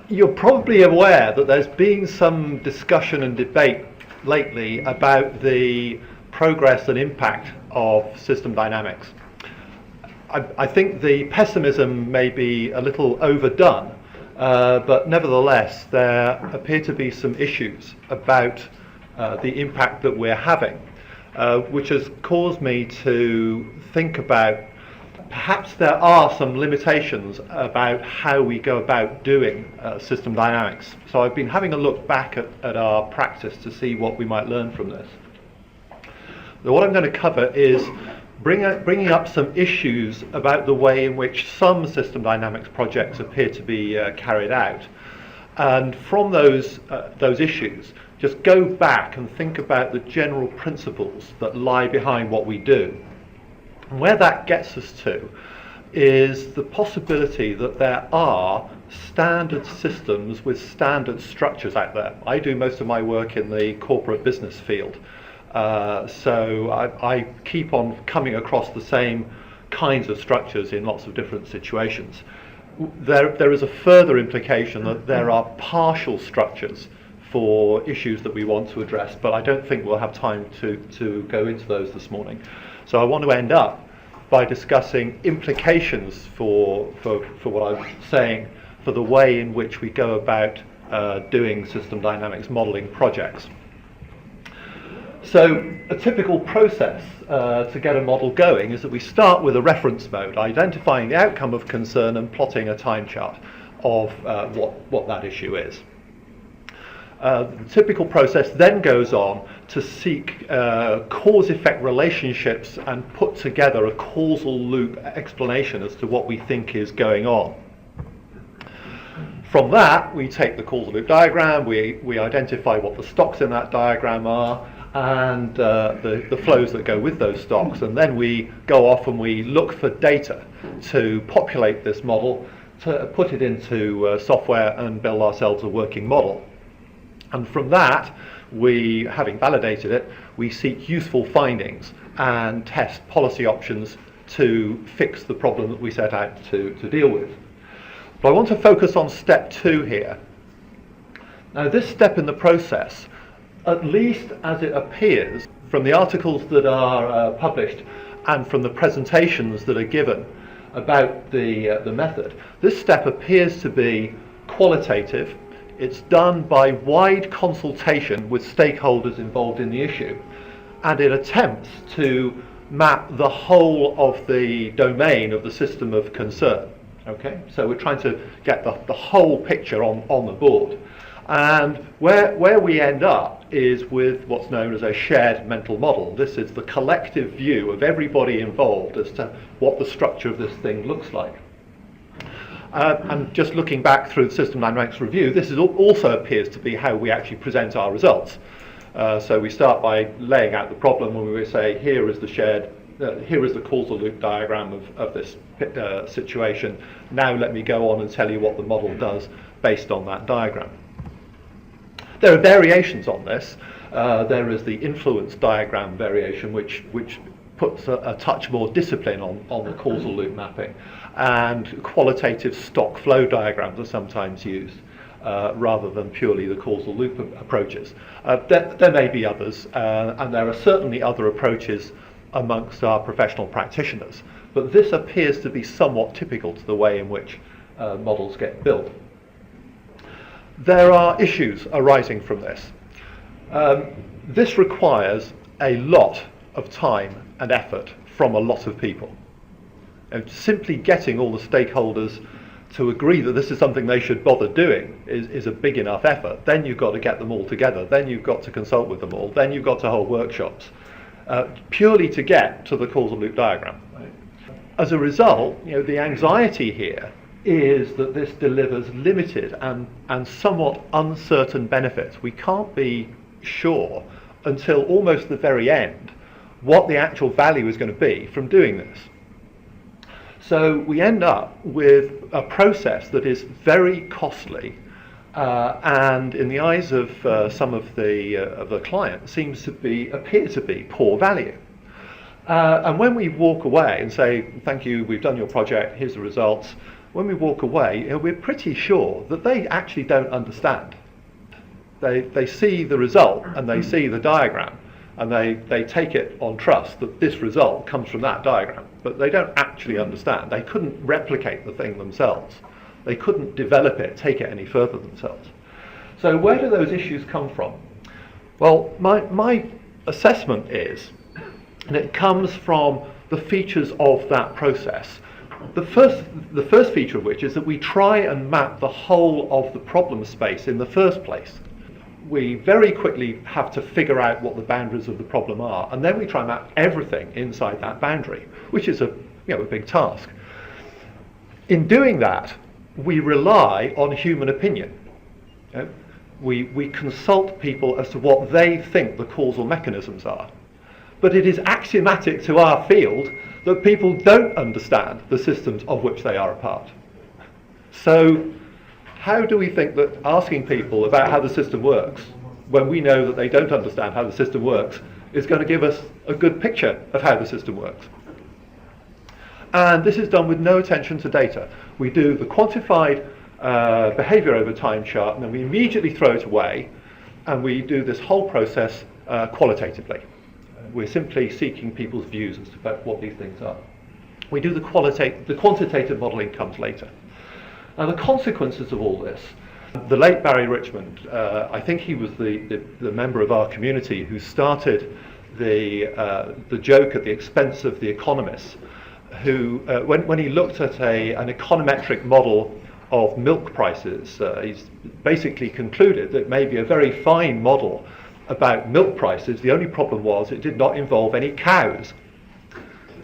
You're probably aware that there's been some discussion and debate lately about the progress and impact of system dynamics. I think the pessimism may be a little overdone, but nevertheless there appear to be some issues about the impact that we're having, which has caused me to think about perhaps there are some limitations about how we go about doing system dynamics. So I've been having a look back at our practice to see what we might learn from this. So what I'm going to cover is bringing up some issues about the way in which some system dynamics projects appear to be carried out. And from those issues, just go back and think about the general principles that lie behind what we do. And where that gets us to is the possibility that there are standard systems with standard structures out there. I do most of my work in the corporate business field, so I keep on coming across the same kinds of structures in lots of different situations. There is a further implication that there are partial structures for issues that we want to address, but I don't think we'll have time to go into those this morning. So I want to end up by discussing implications for what I'm saying, for the way in which we go about doing system dynamics modeling projects. So a typical process to get a model going is that we start with a reference mode, identifying the outcome of concern and plotting a time chart of what that issue is. The typical process then goes on to seek cause-effect relationships and put together a causal loop explanation as to what we think is going on. From that, we take the causal loop diagram, we identify what the stocks in that diagram are, and the flows that go with those stocks, and then we go off and we look for data to populate this model, to put it into software and build ourselves a working model. And from that, having validated it, we seek useful findings and test policy options to fix the problem that we set out to deal with. But I want to focus on step 2 here. Now, this step in the process, at least as it appears from the articles that are published and from the presentations that are given about the method, this step appears to be qualitative. It's done by wide consultation with stakeholders involved in the issue, and it attempts to map the whole of the domain of the system of concern. Okay, so we're trying to get the whole picture on the board. And where we end up is with what's known as a shared mental model. This is the collective view of everybody involved as to what the structure of this thing looks like. And just looking back through the System Dynamics review, this also appears to be how we actually present our results. So we start by laying out the problem when we say, here is the causal loop diagram of this situation. Now let me go on and tell you what the model does based on that diagram. There are variations on this. There is the influence diagram variation, which puts a touch more discipline on the causal loop mapping, and qualitative stock flow diagrams are sometimes used rather than purely the causal loop approaches. There may be others, and there are certainly other approaches amongst our professional practitioners, but this appears to be somewhat typical to the way in which models get built. There are issues arising from this. This requires a lot of time and effort from a lot of people. And simply getting all the stakeholders to agree that this is something they should bother doing is a big enough effort. Then you've got to get them all together. Then you've got to consult with them all. Then you've got to hold workshops purely to get to the causal loop diagram. As a result, the anxiety here is that this delivers limited and somewhat uncertain benefits. We can't be sure until almost the very end what the actual value is going to be from doing this. So we end up with a process that is very costly and in the eyes of some of the clients appear to be poor value. And when we walk away and say, thank you, we've done your project, here's the results, when we walk away, we're pretty sure that they actually don't understand. They see the result and they see the diagram, and they take it on trust that this result comes from that diagram, but they don't actually understand. They couldn't replicate the thing themselves. They couldn't develop it, take it any further themselves. So where do those issues come from? Well, my assessment is, and it comes from the features of that process. The first feature of which is that we try and map the whole of the problem space in the first place. We very quickly have to figure out what the boundaries of the problem are, and then we try and map everything inside that boundary, which is a big task. In doing that, we rely on human opinion. We consult people as to what they think the causal mechanisms are. But it is axiomatic to our field that people don't understand the systems of which they are a part. So how do we think that asking people about how the system works, when we know that they don't understand how the system works, is going to give us a good picture of how the system works? And this is done with no attention to data. We do the quantified behavior over time chart, and then we immediately throw it away, and we do this whole process qualitatively. We're simply seeking people's views as to what these things are. We do the quantitative modelling comes later. Now, the consequences of all this, the late Barry Richmond, I think he was the member of our community who started the joke at the expense of the economists, who, when he looked at an econometric model of milk prices, he's basically concluded that maybe a very fine model about milk prices, the only problem was it did not involve any cows.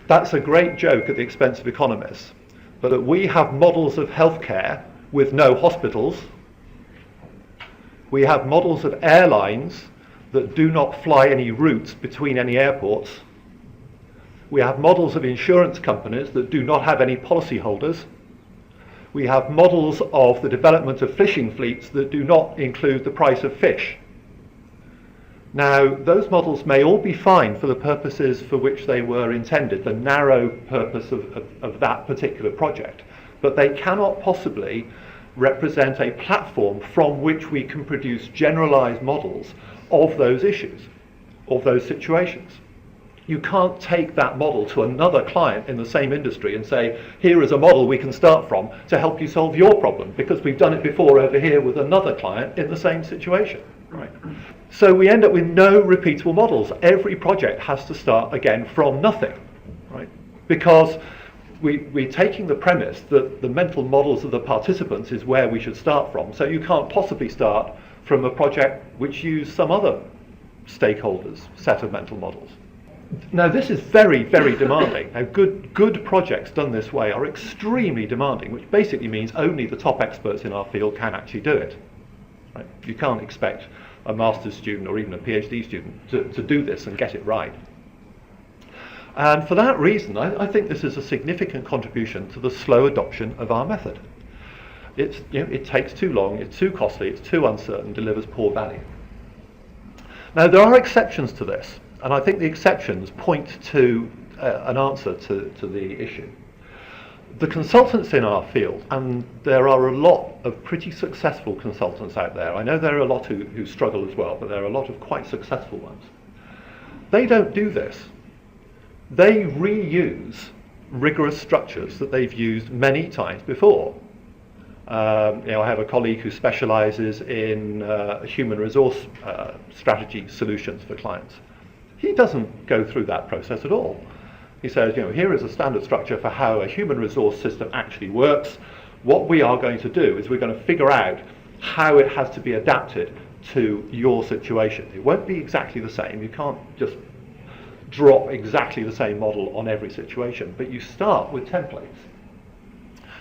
That's a great joke at the expense of economists. But that we have models of healthcare with no hospitals. We have models of airlines that do not fly any routes between any airports. We have models of insurance companies that do not have any policyholders. We have models of the development of fishing fleets that do not include the price of fish. Now, those models may all be fine for the purposes for which they were intended, the narrow purpose of that particular project, but they cannot possibly represent a platform from which we can produce generalized models of those issues, of those situations. You can't take that model to another client in the same industry and say, here is a model we can start from to help you solve your problem, because we've done it before over here with another client in the same situation. Right. So we end up with no repeatable models. Every project has to start again from nothing, right? Because we're taking the premise that the mental models of the participants is where we should start from. So you can't possibly start from a project which used some other stakeholders' set of mental models. Now, this is very, very demanding. Now, good projects done this way are extremely demanding, which basically means only the top experts in our field can actually do it. Right? You can't expect a master's student or even a PhD student to do this and get it right. And for that reason, I think this is a significant contribution to the slow adoption of our method. It takes too long, it's too costly, it's too uncertain, delivers poor value. Now, there are exceptions to this, and I think the exceptions point to an answer to the issue. The consultants in our field, and there are a lot of pretty successful consultants out there. I know there are a lot who struggle as well, but there are a lot of quite successful ones. They don't do this. They reuse rigorous structures that they've used many times before. I have a colleague who specializes in human resource strategy solutions for clients. He doesn't go through that process at all. He says, here is a standard structure for how a human resource system actually works. What we are going to do is we're going to figure out how it has to be adapted to your situation. It won't be exactly the same. You can't just drop exactly the same model on every situation, but you start with templates.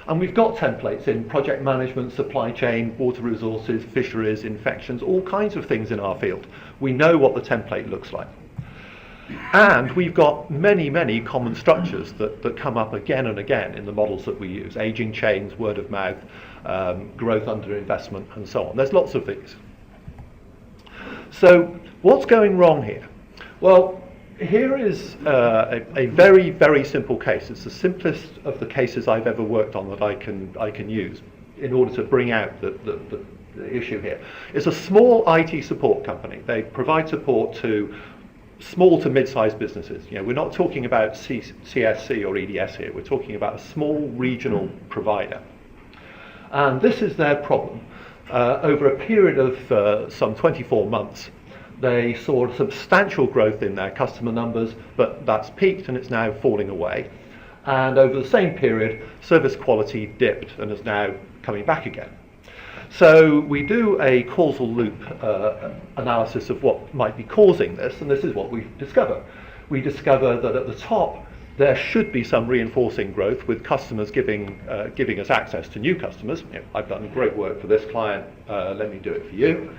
And we've got templates in project management, supply chain, water resources, fisheries, infections, all kinds of things in our field. We know what the template looks like. And we've got many, many common structures that come up again and again in the models that we use. Aging chains, word of mouth, growth under investment, and so on. There's lots of these. So what's going wrong here? Well, Here is a very, very simple case. It's the simplest of the cases I've ever worked on that I can use in order to bring out the issue here. It's a small IT support company. They provide support to small to mid-sized businesses. You know, we're not talking about CSC or EDS here. We're talking about a small regional provider. And this is their problem. Over a period of some 24 months, they saw substantial growth in their customer numbers, but that's peaked and it's now falling away. And over the same period, service quality dipped and is now coming back again. So we do a causal loop analysis of what might be causing this, and this is what we discover. We discover that at the top, there should be some reinforcing growth with customers giving us access to new customers. You know, I've done great work for this client, let me do it for you.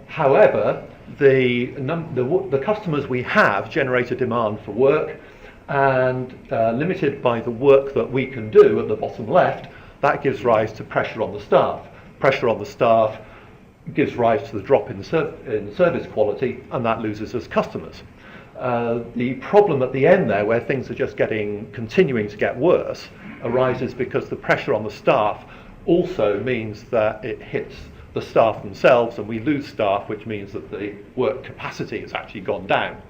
However, the customers we have generate a demand for work, and limited by the work that we can do at the bottom left, that gives rise to pressure on the staff. Pressure on the staff gives rise to the drop in service quality, and that loses us customers. The problem at the end there, where things are just continuing to get worse, arises because the pressure on the staff also means that it hits the staff themselves, and we lose staff, which means that the work capacity has actually gone down.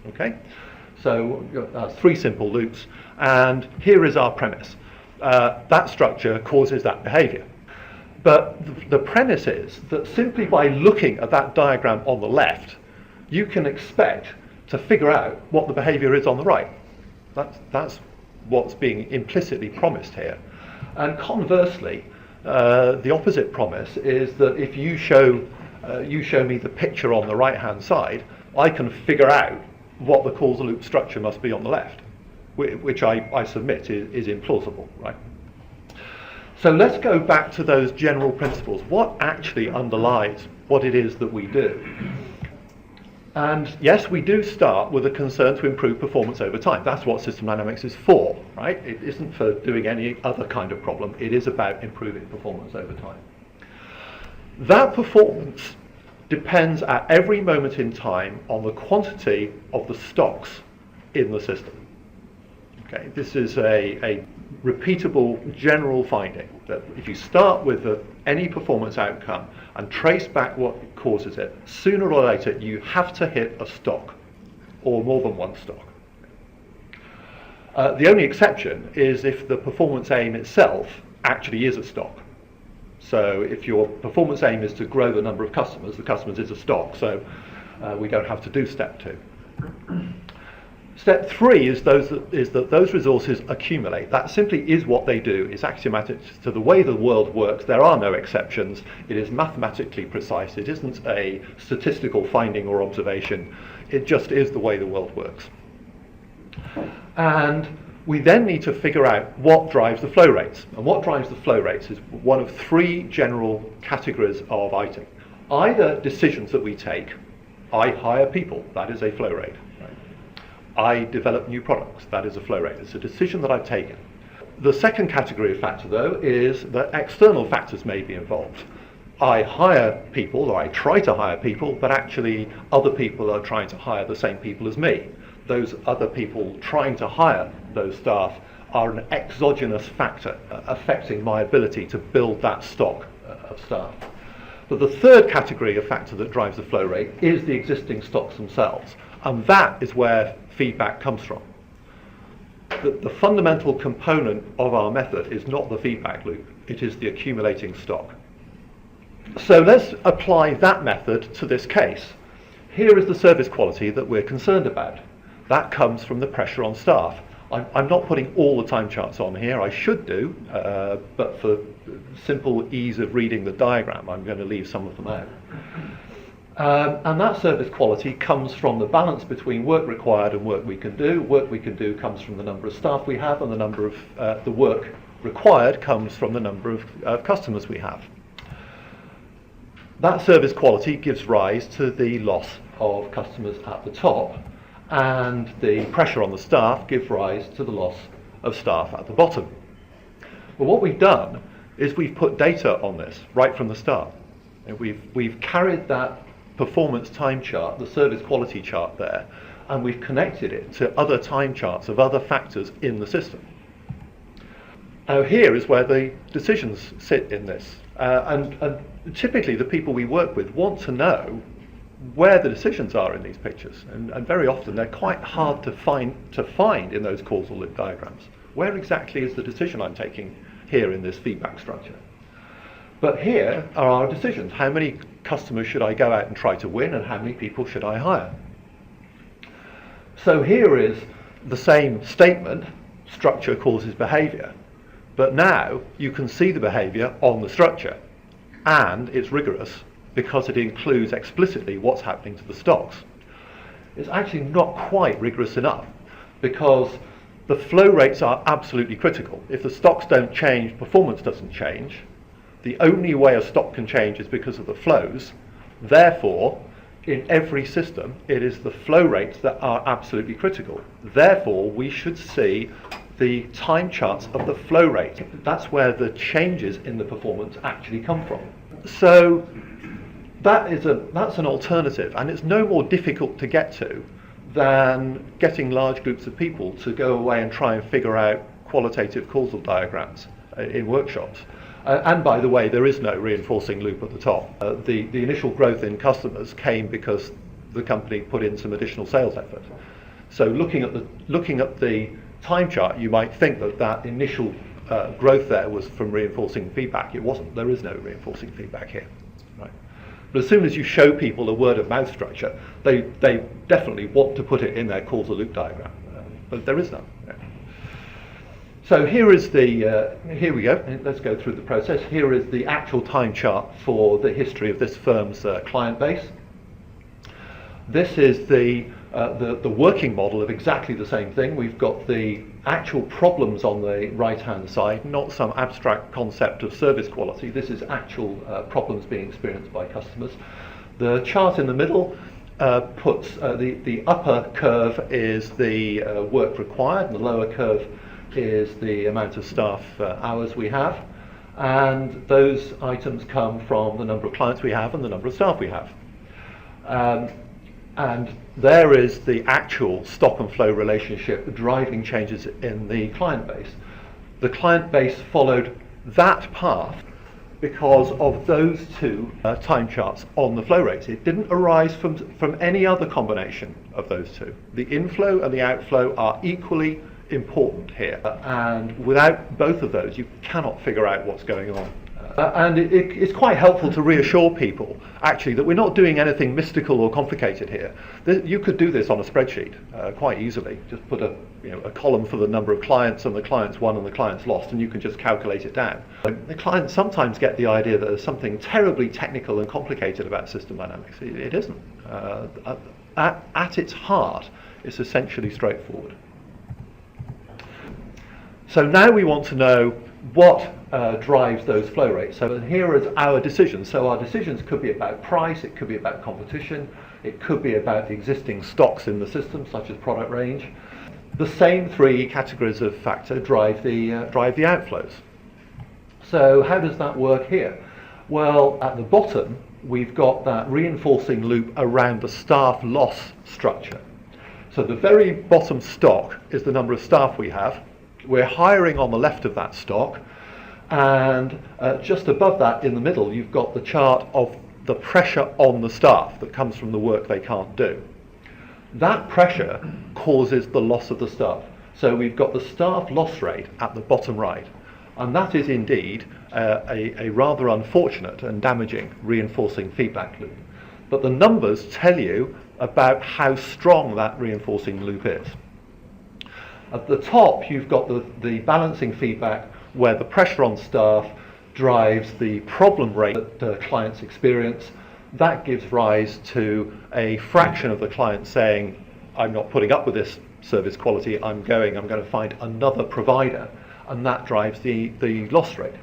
Okay, so three simple loops, and here is our premise. That structure causes that behavior. But the premise is that simply by looking at that diagram on the left, you can expect to figure out what the behavior is on the right. That's what's being implicitly promised here. And conversely, the opposite promise is that if you show me the picture on the right-hand side, I can figure out what the causal loop structure must be on the left, which I submit is implausible, right? So let's go back to those general principles. What actually underlies what it is that we do? And yes, we do start with a concern to improve performance over time. That's what system dynamics is for, right? It isn't for doing any other kind of problem. It is about improving performance over time. That performance depends at every moment in time on the quantity of the stocks in the system. Okay, this is a repeatable general finding that if you start with any performance outcome and trace back what causes it, sooner or later you have to hit a stock or more than one stock. The only exception is if the performance aim itself actually is a stock. So if your performance aim is to grow the number of customers, the customers is a stock, so we don't have to do step 2. Step 3 is that those resources accumulate. That simply is what they do. It's axiomatic to the way the world works. There are no exceptions. It is mathematically precise. It isn't a statistical finding or observation. It just is the way the world works. And we then need to figure out what drives the flow rates. And what drives the flow rates is one of 3 general categories of item. Either decisions that we take. I hire people. That is a flow rate. I develop new products. That is a flow rate. It's a decision that I've taken. The second category of factor, though, is that external factors may be involved. I hire people, or I try to hire people, but actually other people are trying to hire the same people as me. Those other people trying to hire those staff are an exogenous factor affecting my ability to build that stock of staff. But the third category of factor that drives the flow rate is the existing stocks themselves. And that is where feedback comes from. The fundamental component of our method is not the feedback loop, it is the accumulating stock. So let's apply that method to this case. Here is the service quality that we're concerned about. That comes from the pressure on staff. I'm not putting all the time charts on here, I should do, but for simple ease of reading the diagram, I'm going to leave some of them out. And that service quality comes from the balance between work required and work we can do. Work we can do comes from the number of staff we have, and the number of the work required comes from the number of customers we have. That service quality gives rise to the loss of customers at the top, and the pressure on the staff gives rise to the loss of staff at the bottom. But what we've done is we've put data on this right from the start. And we've carried that performance time chart, the service quality chart there, and we've connected it to other time charts of other factors in the system. Now here is where the decisions sit in this, and typically the people we work with want to know where the decisions are in these pictures, and very often they're quite hard to find in those causal loop diagrams. Where exactly is the decision I'm taking here in this feedback structure? But here are our decisions. How many customers should I go out and try to win, and how many people should I hire? So here is the same statement, structure causes behavior, but now you can see the behavior on the structure, and it's rigorous because it includes explicitly what's happening to the stocks. It's actually not quite rigorous enough, because the flow rates are absolutely critical. If the stocks don't change, performance doesn't change. The only way a stock can change is because of the flows. Therefore, in every system, it is the flow rates that are absolutely critical. Therefore, we should see the time charts of the flow rate. That's where the changes in the performance actually come from. So that's an alternative, and it's no more difficult to get to than getting large groups of people to go away and try and figure out qualitative causal diagrams in workshops. And by the way, there is no reinforcing loop at the top. The initial growth in customers came because the company put in some additional sales effort. So looking at the time chart, you might think that initial growth there was from reinforcing feedback. It wasn't. There is no reinforcing feedback here. Right? But as soon as you show people a word of mouth structure, they definitely want to put it in their causal loop diagram. But there is none. Yeah. So here we go. Let's go through the process. Here is the actual time chart for the history of this firm's client base. This is the working model of exactly the same thing. We've got the actual problems on the right-hand side, not some abstract concept of service quality. This is actual problems being experienced by customers. The chart in the middle puts the upper curve is the work required, and the lower curve is the amount of staff hours we have, and those items come from the number of clients we have and the number of staff we have. And there is the actual stock and flow relationship driving changes in the client base. The client base followed that path because of those two time charts on the flow rates. It didn't arise from any other combination of those two. The inflow and the outflow are equally important here, and without both of those you cannot figure out what's going on. And it's quite helpful to reassure people actually that we're not doing anything mystical or complicated here. You could do this on a spreadsheet quite easily. Just put a column for the number of clients and the clients won and the clients lost, and you can just calculate it down. The clients sometimes get the idea that there's something terribly technical and complicated about system dynamics. It isn't. At its heart, it's essentially straightforward. So now we want to know what drives those flow rates. So here is our decisions. So our decisions could be about price, it could be about competition, it could be about the existing stocks in the system, such as product range. The same three categories of factor drive the outflows. So how does that work here? Well, at the bottom, we've got that reinforcing loop around the staff loss structure. So the very bottom stock is the number of staff we have. We're hiring on the left of that stock, and just above that in the middle you've got the chart of the pressure on the staff that comes from the work they can't do. That pressure causes the loss of the staff. So we've got the staff loss rate at the bottom right, and that is indeed a rather unfortunate and damaging reinforcing feedback loop. But the numbers tell you about how strong that reinforcing loop is. At the top, you've got the balancing feedback where the pressure on staff drives the problem rate that clients experience. That gives rise to a fraction of the clients saying, I'm not putting up with this service quality, I'm going to find another provider, and that drives the loss rate.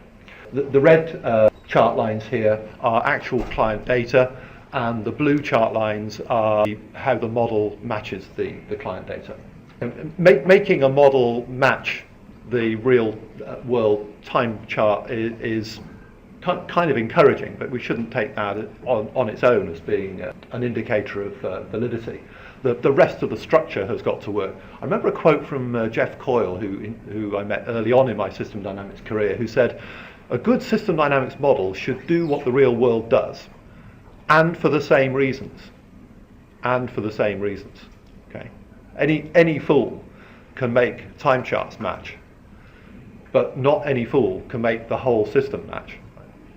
The red chart lines here are actual client data, and the blue chart lines are how the model matches the client data. Making a model match the real world time chart is kind of encouraging, but we shouldn't take that on its own as being an indicator of validity. The rest of the structure has got to work. I remember a quote from Jeff Coyle, who I met early on in my system dynamics career, who said, "A good system dynamics model should do what the real world does, and for the same reasons. And for the same reasons." Okay. Any fool can make time charts match, but not any fool can make the whole system match.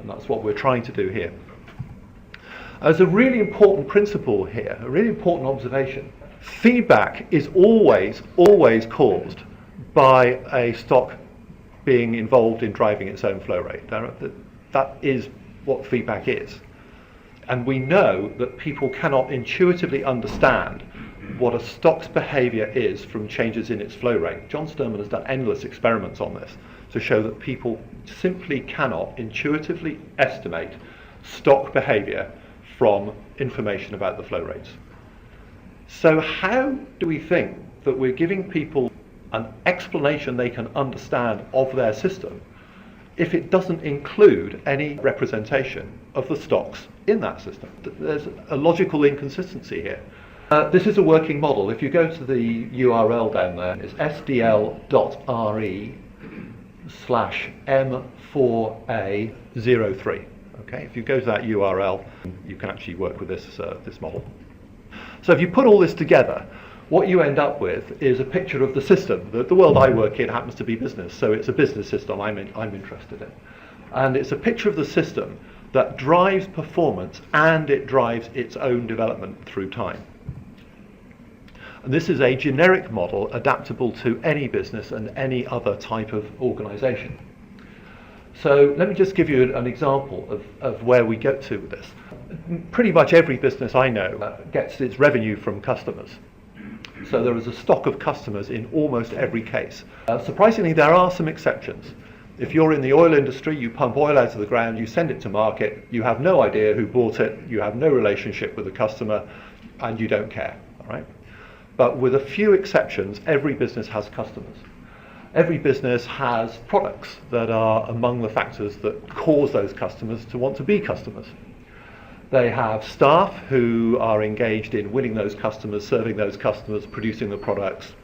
And that's what we're trying to do here. There's a really important principle here, a really important observation. Feedback is always caused by a stock being involved in driving its own flow rate. That is what feedback is. And we know that people cannot intuitively understand what a stock's behavior is from changes in its flow rate. John Sterman has done endless experiments on this to show that people simply cannot intuitively estimate stock behavior from information about the flow rates. So how do we think that we're giving people an explanation they can understand of their system if it doesn't include any representation of the stocks in that system? There's a logical inconsistency here. This is a working model. If you go to the URL down there, it's sdl.re/m4a03. Okay, if you go to that URL, you can actually work with this model. So if you put all this together, what you end up with is a picture of the system. The world I work in happens to be business, so it's a business system I'm interested in. And it's a picture of the system that drives performance and it drives its own development through time. And this is a generic model adaptable to any business and any other type of organization. So let me just give you an example of where we get to with this. Pretty much every business I know gets its revenue from customers. So there is a stock of customers in almost every case. Surprisingly, there are some exceptions. If you're in the oil industry, you pump oil out of the ground, you send it to market, you have no idea who bought it, you have no relationship with the customer, and you don't care. All right? But with a few exceptions, every business has customers. Every business has products that are among the factors that cause those customers to want to be customers. They have staff who are engaged in winning those customers, serving those customers, producing the products,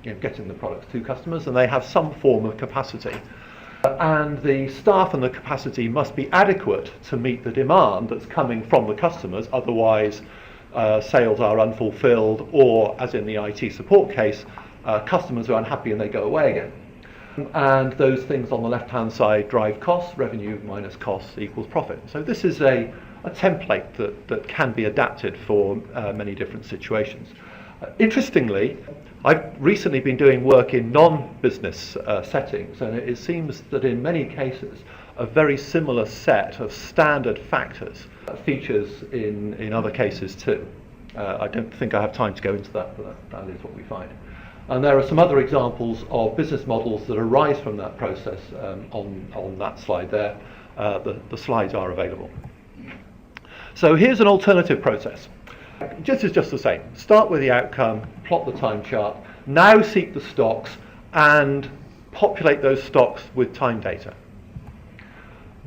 getting the products to customers, and they have some form of capacity. And the staff and the capacity must be adequate to meet the demand that's coming from the customers, otherwise sales are unfulfilled, or, as in the IT support case, customers are unhappy and they go away again. And those things on the left-hand side drive costs. Revenue minus costs equals profit. So this is a template that can be adapted for many different situations. Interestingly, I've recently been doing work in non-business settings, and it seems that in many cases a very similar set of standard factors features in other cases too. I don't think I have time to go into that, but that is what we find. And there are some other examples of business models that arise from that process on that slide there. The slides are available. So here's an alternative process. This is just the same. Start with the outcome, plot the time chart, now seek the stocks and populate those stocks with time data.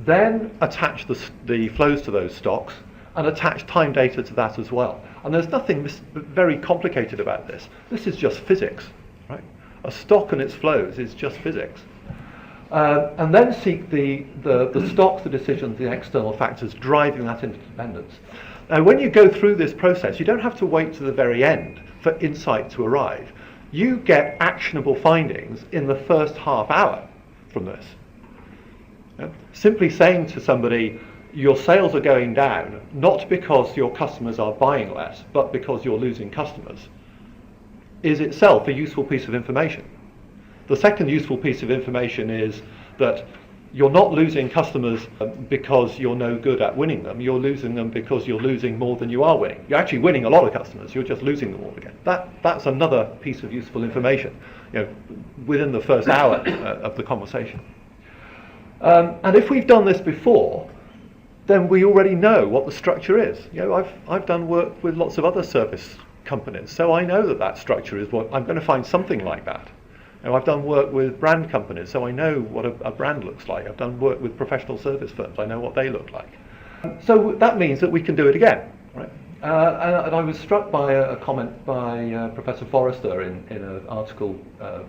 Then attach the flows to those stocks and attach time data to that as well. And there's nothing very complicated about this. This is just physics, right? A stock and its flows is just physics. And then seek the stocks, the decisions, the external factors driving that interdependence. Now, when you go through this process, you don't have to wait to the very end for insight to arrive. You get actionable findings in the first half hour from this. Simply saying to somebody, your sales are going down, not because your customers are buying less, but because you're losing customers, is itself a useful piece of information. The second useful piece of information is that you're not losing customers because you're no good at winning them. You're losing them because you're losing more than you are winning. You're actually winning a lot of customers. You're just losing them all again. That's another piece of useful information, within the first hour of the conversation. And if we've done this before, then we already know what the structure is. I've done work with lots of other service companies, so I know that structure is what I'm going to find something like that. I've done work with brand companies, so I know what a brand looks like. I've done work with professional service firms. I know what they look like. So that means that we can do it again, right? And I was struck by a comment by Professor Forrester in an article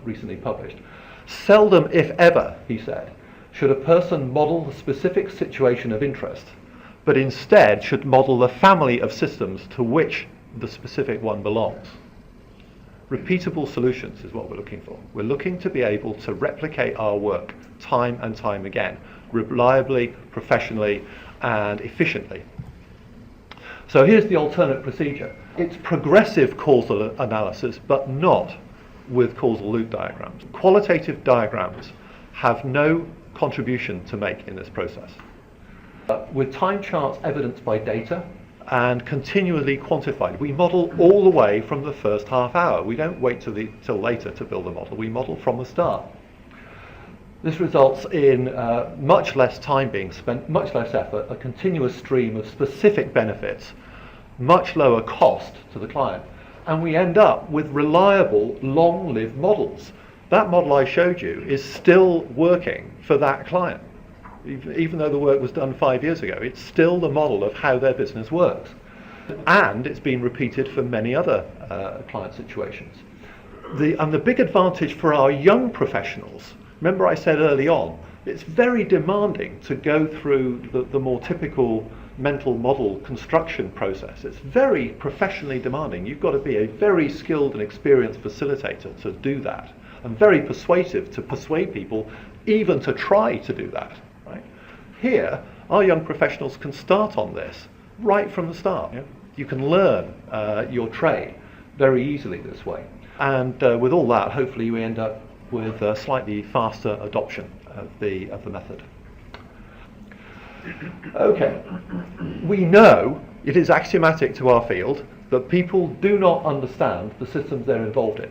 recently published. Seldom, if ever, he said, should a person model the specific situation of interest, but instead should model the family of systems to which the specific one belongs. Repeatable solutions is what we're looking for. We're looking to be able to replicate our work time and time again, reliably, professionally, and efficiently. So here's the alternate procedure. It's progressive causal analysis, but not with causal loop diagrams. Qualitative diagrams have no contribution to make in this process. With time charts evidenced by data and continually quantified, we model all the way from the first half hour. We don't wait till later to build a model. We model from the start. This results in much less time being spent, much less effort, a continuous stream of specific benefits, much lower cost to the client, and we end up with reliable, long-lived models. That model I showed you is still working for that client. Even though the work was done 5 years ago, it's still the model of how their business works. And it's been repeated for many other client situations. And the big advantage for our young professionals, remember I said early on, it's very demanding to go through the more typical mental model construction process. It's very professionally demanding. You've got to be a very skilled and experienced facilitator to do that, and very persuasive to persuade people even to try to do that. Right? Here, our young professionals can start on this right from the start. Yeah? You can learn your trade very easily this way. And with all that, hopefully we end up with a slightly faster adoption of the method. Okay, we know it is axiomatic to our field that people do not understand the systems they're involved in.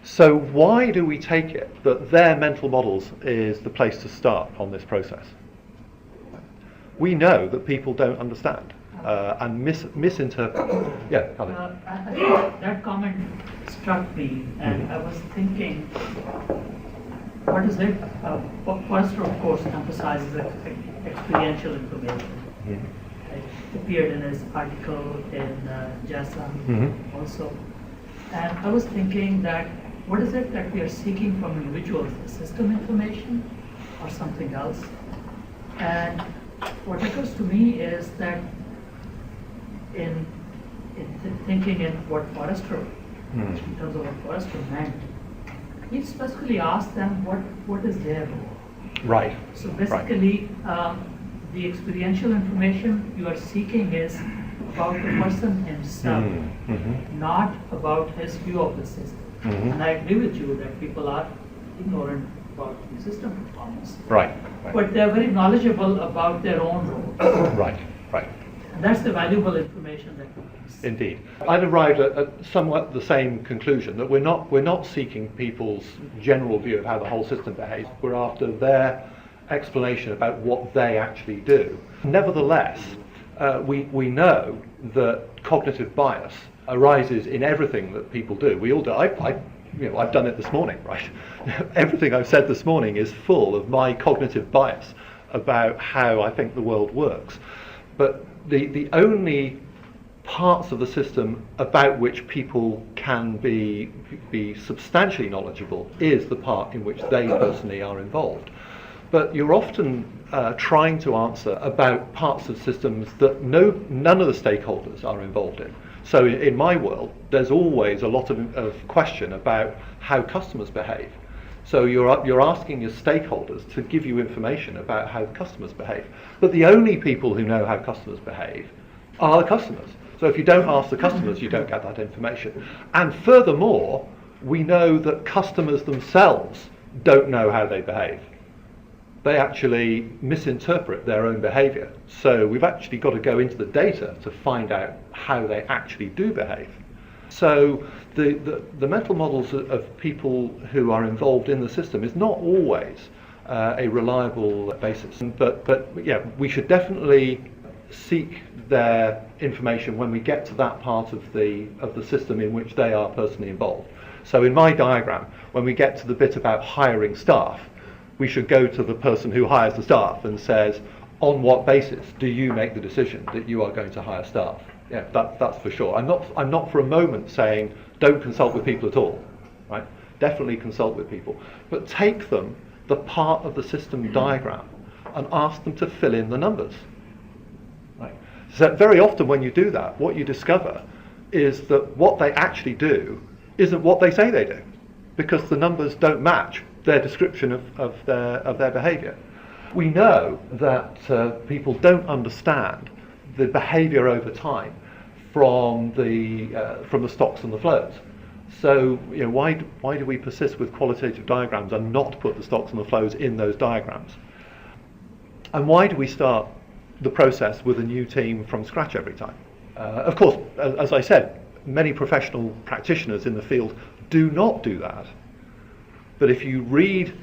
So why do we take it that their mental models is the place to start on this process? We know that people don't understand and misinterpret. Yeah, Colin. I think that comment struck me, and I was thinking, what is it? Forrester, of course, emphasizes experiential information. It appeared in his article in JASA also. And I was thinking that what is it that we are seeking from individuals? System information or something else? And what occurs to me is that in thinking in what Forrester, in terms of what Forrester meant, he specifically asked them what is their role. Right. So basically, the experiential information you are seeking is about the person himself, not about his view of the system. And I agree with you that people are ignorant about the system performance. Right. But they're very knowledgeable about their own role. Right. And that's the valuable information that we seek. Indeed. I'd arrived at somewhat the same conclusion, that we're not seeking people's general view of how the whole system behaves. We're after their explanation about what they actually do. Nevertheless, we know that cognitive bias arises in everything that people do. We all do. I've done it this morning, right? Everything I've said this morning is full of my cognitive bias about how I think the world works. But the only parts of the system about which people can be substantially knowledgeable is the part in which they personally are involved. But you're often trying to answer about parts of systems that none of the stakeholders are involved in. So in my world, there's always a lot of question about how customers behave. So you're asking your stakeholders to give you information about how customers behave. But the only people who know how customers behave are the customers. So if you don't ask the customers, you don't get that information. And furthermore, we know that customers themselves don't know how they behave. They actually misinterpret their own behavior. So we've actually got to go into the data to find out how they actually do behave. So the mental models of people who are involved in the system is not always a reliable basis. But yeah, we should definitely seek their information when we get to that part of the system in which they are personally involved. So in my diagram, when we get to the bit about hiring staff, we should go to the person who hires the staff and says, on what basis do you make the decision that you are going to hire staff Yeah, that's for sure. I'm not for a moment saying don't consult with people at all, right? Definitely consult with people, but take them the part of the system diagram and ask them to fill in the numbers. Right? So very often when you do that, what you discover is that what they actually do isn't what they say they do, because the numbers don't match their description of their behaviour. We know that people don't understand the behaviour over time from the stocks and the flows. So why do we persist with qualitative diagrams and not put the stocks and the flows in those diagrams? And why do we start the process with a new team from scratch every time? Of course, as I said, many professional practitioners in the field do not do that. But if you read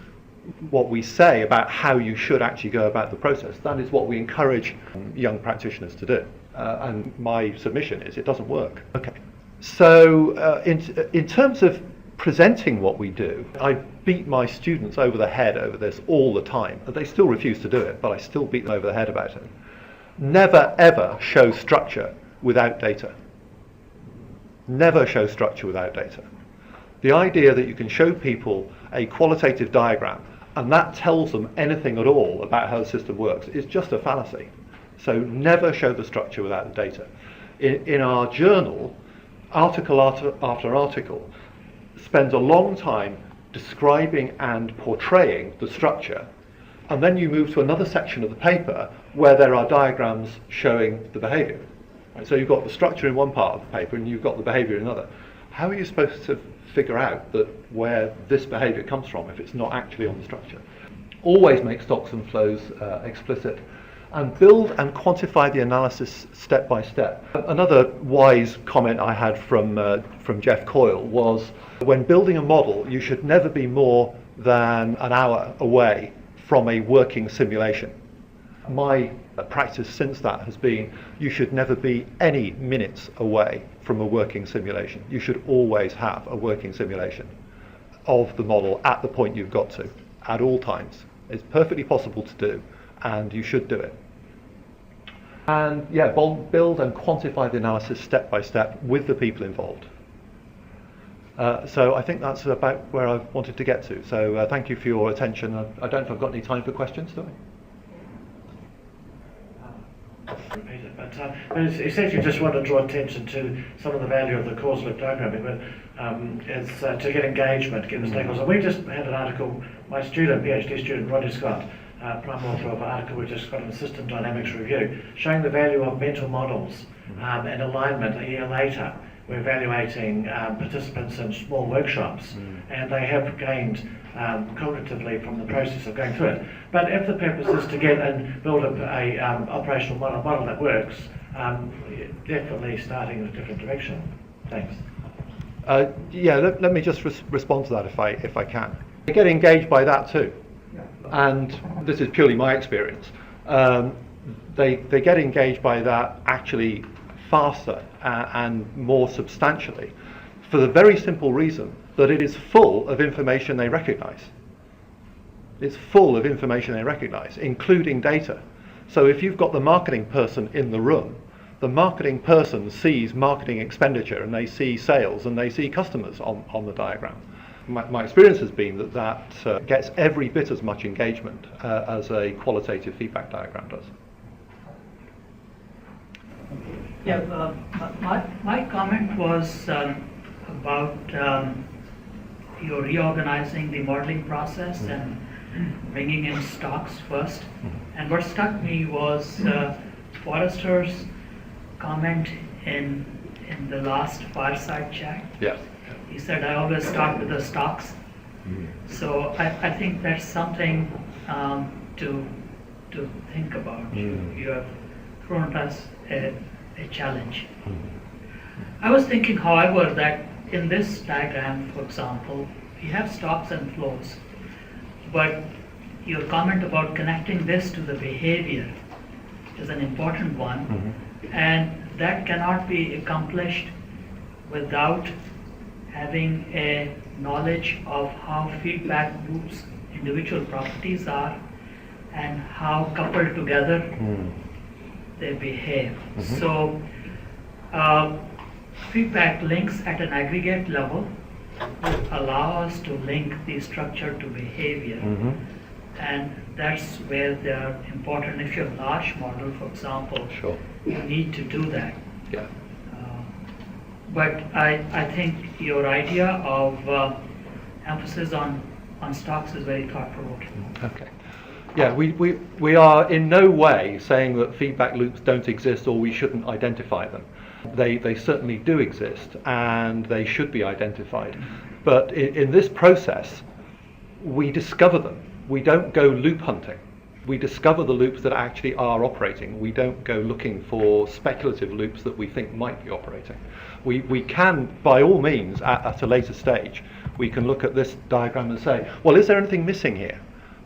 what we say about how you should actually go about the process, that is what we encourage young practitioners to do. And my submission is it doesn't work. Okay. So in terms of presenting what we do, I beat my students over the head over this all the time. They still refuse to do it, but I still beat them over the head about it. Never ever show structure without data. Never show structure without data. The idea that you can show people a qualitative diagram and that tells them anything at all about how the system works is just a fallacy. So never show the structure without the data. In our journal, article after article spends a long time describing and portraying the structure, and then you move to another section of the paper where there are diagrams showing the behaviour. Right, so you've got the structure in one part of the paper and you've got the behaviour in another. How are you supposed to figure out that where this behaviour comes from if it's not actually on the structure? Always make stocks and flows explicit, and build and quantify the analysis step by step. Another wise comment I had from Jeff Coyle was, when building a model, you should never be more than an hour away from a working simulation. My practice since that has been, you should never be any minutes away from a working simulation. You should always have a working simulation of the model at the point you've got to, at all times. It's perfectly possible to do, and you should do it. And yeah, build and quantify the analysis step by step with the people involved. So I think that's about where I wanted to get to. So thank you for your attention. I don't know if I've got any time for questions, do I? But essentially just want to draw attention to some of the value of the causal-loop diagramming, but it's to get engagement, get the stakeholders. And we just had an article, my student, PhD student, Roger Scott, prime author of an article we just got in the System Dynamics Review, showing the value of mental models and alignment a year later. We're evaluating participants in small workshops, and they have gained cognitively from the process of going through it. But if the purpose is to get and build a operational model that works, definitely starting in a different direction. Thanks. Yeah, let me just respond to that if I can. They get engaged by that too, and this is purely my experience. They get engaged by that actually faster and more substantially, for the very simple reason that it is full of information they recognise. It's full of information they recognise, including data. So if you've got the marketing person in the room, the marketing person sees marketing expenditure and they see sales and they see customers on the diagram. My experience has been that gets every bit as much engagement as a qualitative feedback diagram does. Yeah, my comment was about you're reorganizing the modeling process and bringing in stocks first. And what struck me was Forrester's comment in the last fireside chat. Yes. He said, I always start with the stocks. So I think that's something to think about. You have thrown us a challenge. I was thinking, however, that in this diagram, for example, we have stocks and flows, but your comment about connecting this to the behavior is an important one, and that cannot be accomplished without having a knowledge of how feedback loops individual properties are and how coupled together they behave. So Feedback links at an aggregate level will allow us to link the structure to behavior. And that's where they are important. If you're a large model, for example, Sure. you need to do that. Yeah. But I think your idea of emphasis on stocks is very thought-provoking. Okay. Yeah, we are in no way saying that feedback loops don't exist or we shouldn't identify them. They certainly do exist and they should be identified. But in this process, we discover them. We don't go loop hunting. We discover the loops that actually are operating. We don't go looking for speculative loops that we think might be operating. We can, by all means, at a later stage, we can look at this diagram and say, well, is there anything missing here?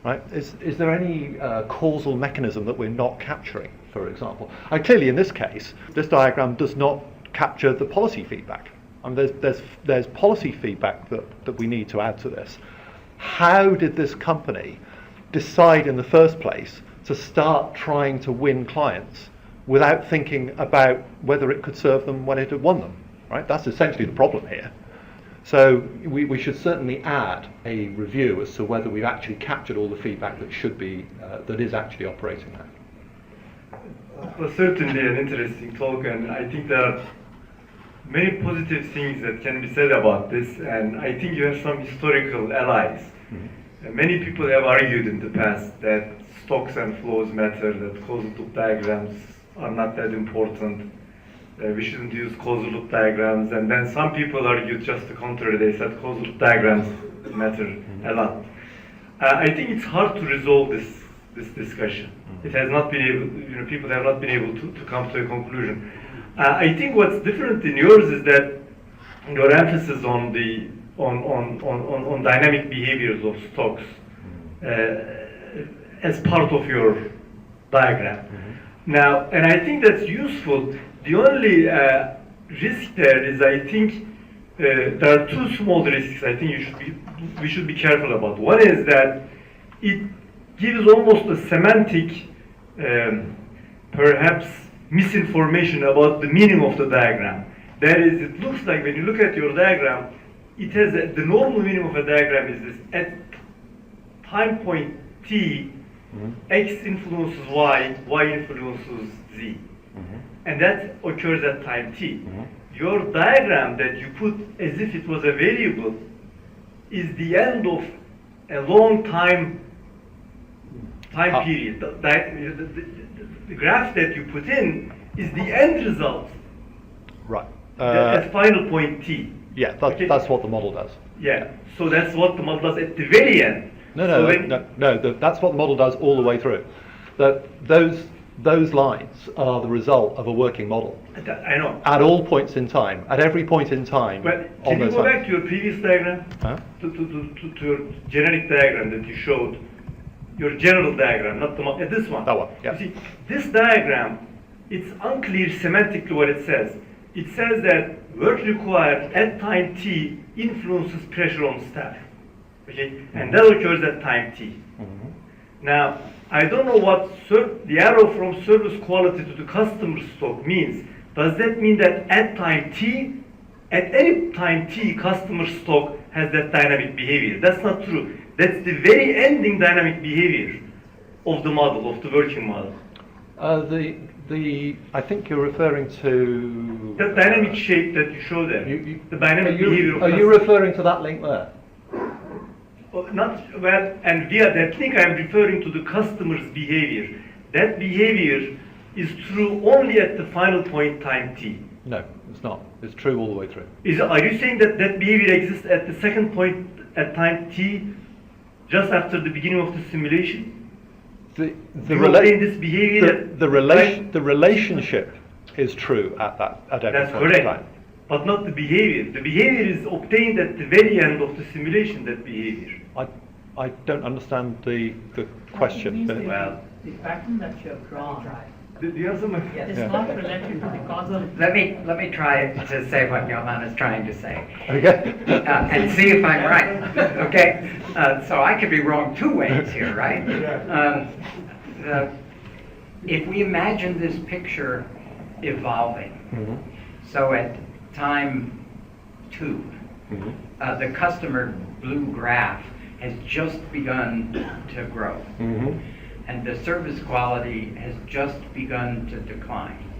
Right? Is there any causal mechanism that we're not capturing, for example? And clearly, in this case, this diagram does not capture the policy feedback. And there's policy feedback that we need to add to this. How did this company decide in the first place to start trying to win clients without thinking about whether it could serve them when it had won them? Right? That's essentially the problem here. So we should certainly add a review as to whether we've actually captured all the feedback that should be, that is actually operating now. Well, certainly an interesting talk, and I think there are many positive things that can be said about this, and I think you have some historical allies. Many people have argued in the past that stocks and flows matter, that causal-loop diagrams are not that important. We shouldn't use causal-loop diagrams, and then some people argued just the contrary. They said causal-loop diagrams matter a lot. I think it's hard to resolve this discussion. It has not been able, people have not been able to come to a conclusion. I think what's different in yours is that your emphasis on the on dynamic behaviors of stocks as part of your diagram. Now, and I think that's useful. The only risk there is, I think, there are two small risks I think we should be careful about. One is that it gives almost a semantic, perhaps, misinformation about the meaning of the diagram. That is, it looks like when you look at your diagram, it has the normal meaning of a diagram is this: at time point t, x influences y, y influences z. And that occurs at time t. Your diagram that you put as if it was a variable is the end of a long time period. The graph that you put in is the end result. Right. At final point t. Yeah, that's what the model does. Yeah, so that's what the model does at the very end. That's what the model does all the way through. Those lines are the result of a working model. I know. At all points in time, at every point in time. But can you go back to your previous diagram? To your generic diagram that you showed? Your general diagram, not the this one. That one, yeah. You see, this diagram, it's unclear semantically what it says. It says that work required at time t influences pressure on staff. Okay? And that occurs at time t. Now, I don't know what the arrow from service quality to the customer stock means. Does that mean that at time t, at any time t, customer stock has that dynamic behavior? That's not true. That's the very ending dynamic behavior of the model, of the working model. I think you're referring to That dynamic shape that you show there. The dynamic behavior of Are you referring to that link there? And via that link, I am referring to the customer's behavior. That behavior is true only at the final point time t. No, it's not. It's true all the way through. Are you saying that that behavior exists at the second point at time t, just after the beginning of the simulation? The relationship is true at every That's point correct. in time. But not the behavior. The behavior is obtained at the very end of the simulation, that behavior. I don't understand the question. It means the pattern that you have drawn Do you have some? is not related to the causal. Let me try to say what Johan is trying to say, Okay. and see if I'm right. Okay, so I could be wrong two ways here, right? If we imagine this picture evolving, So at time 2, the customer blue graph has just begun to grow. And the service quality has just begun to decline.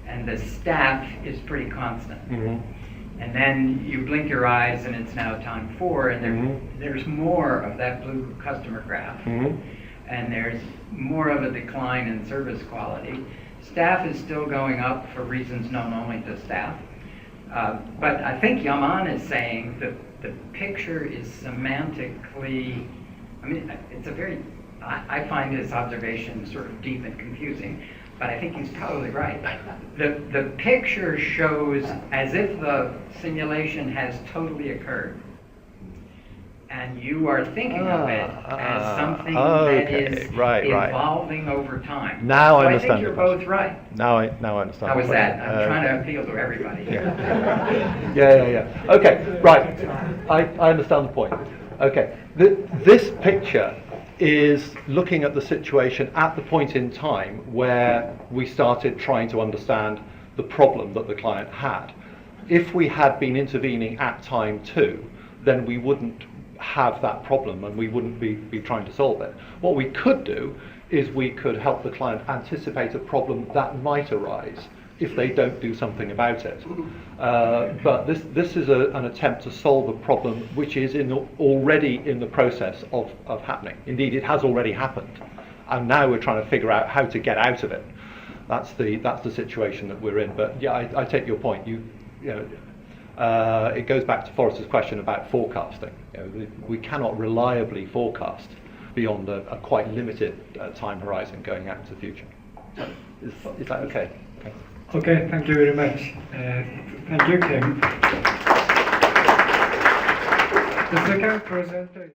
And the staff is pretty constant. And then you blink your eyes and it's now time 4, and there's more of that blue customer graph. And there's more of a decline in service quality. Staff is still going up for reasons known only to staff. But I think Yaman is saying that the picture is semantically, I mean, it's a very, I find his observation sort of deep and confusing, but I think he's probably right. The picture shows as if the simulation has totally occurred. And you are thinking of it as something that is evolving over time. Now I understand. I think you're your question. both right. Now I understand. How was the that? question. I'm trying to appeal to everybody. Yeah. Okay, right. I understand the point. Okay, this picture is looking at the situation at the point in time where we started trying to understand the problem that the client had. If we had been intervening at time 2, then we wouldn't have that problem and we wouldn't be trying to solve it. What we could do is we could help the client anticipate a problem that might arise if they don't do something about it. But this is an attempt to solve a problem which is already in the process of happening. Indeed, it has already happened, and now we're trying to figure out how to get out of it. That's the situation that we're in. But yeah, I take your point. It goes back to Forrester's question about forecasting. We cannot reliably forecast beyond a quite limited time horizon going out into the future. So, is that okay? Thanks. Okay, thank you very much. Thank you, Kim. The second presenter.